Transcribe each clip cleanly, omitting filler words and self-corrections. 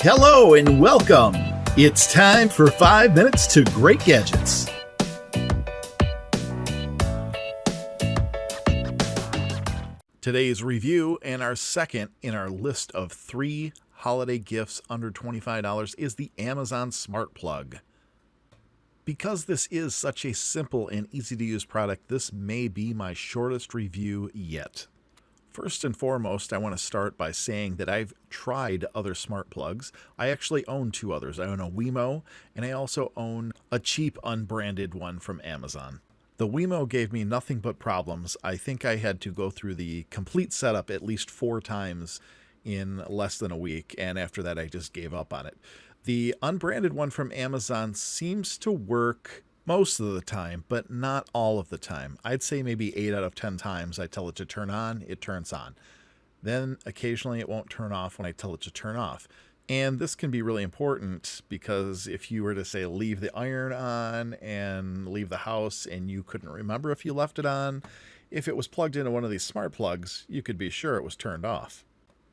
Hello and welcome. It's time for 5 minutes to great gadgets. Today's review and our second in our list of 3 holiday gifts under $25 is the Amazon Smart Plug. Because this is such a simple and easy to use product, this may be my shortest review yet. First and foremost, I want to start by saying that I've tried other smart plugs. I actually own 2 others. I own a Wemo, and I also own a cheap unbranded one from Amazon. The Wemo gave me nothing but problems. I think I had to go through the complete setup at least 4 times in less than a week, and after that I just gave up on it. The unbranded one from Amazon seems to work most of the time, but not all of the time. I'd say maybe 8 out of 10 times I tell it to turn on, it turns on. Then occasionally it won't turn off when I tell it to turn off. And this can be really important because if you were to say leave the iron on and leave the house and you couldn't remember if you left it on, if it was plugged into one of these smart plugs, you could be sure it was turned off.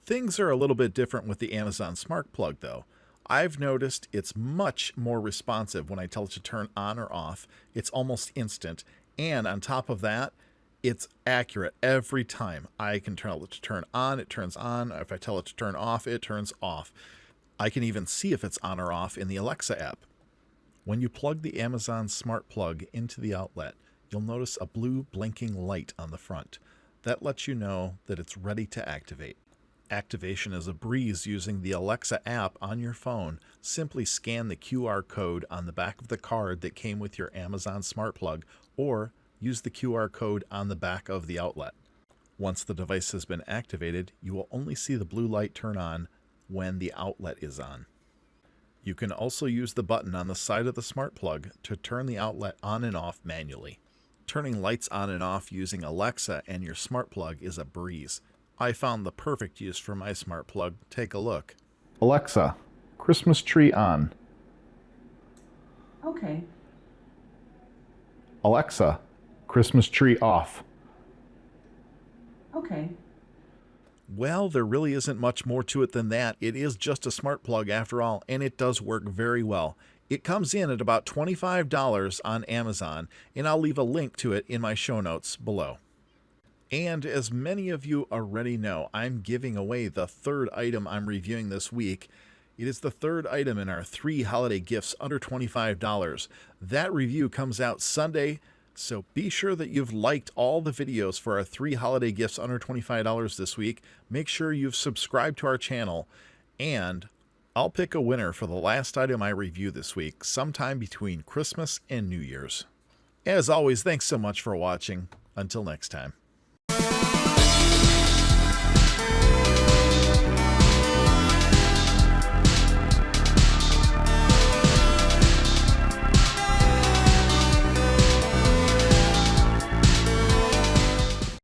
Things are a little bit different with the Amazon Smart Plug though. I've noticed it's much more responsive when I tell it to turn on or off. It's almost instant. And on top of that, it's accurate every time. I can tell it to turn on, it turns on. If I tell it to turn off, it turns off. I can even see if it's on or off in the Alexa app. When you plug the Amazon Smart Plug into the outlet, you'll notice a blue blinking light on the front. That lets you know that it's ready to activate. Activation is a breeze using the Alexa app on your phone. Simply scan the QR code on the back of the card that came with your Amazon Smart Plug, or use the QR code on the back of the outlet. Once the device has been activated, you will only see the blue light turn on when the outlet is on. You can also use the button on the side of the Smart Plug to turn the outlet on and off manually. Turning lights on and off using Alexa and your Smart Plug is a breeze. I found the perfect use for my smart plug. Take a look. Alexa, Christmas tree on. Okay. Alexa, Christmas tree off. Okay. Well, there really isn't much more to it than that. It is just a smart plug after all, and it does work very well. It comes in at about $25 on Amazon, and I'll leave a link to it in my show notes below. And as many of you already know, I'm giving away the 3rd item I'm reviewing this week. It is the 3rd item in our 3 holiday gifts under $25. That review comes out Sunday, so be sure that you've liked all the videos for our 3 holiday gifts under $25 this week. Make sure you've subscribed to our channel, and I'll pick a winner for the last item I review this week, sometime between Christmas and New Year's. As always, thanks so much for watching. Until next time.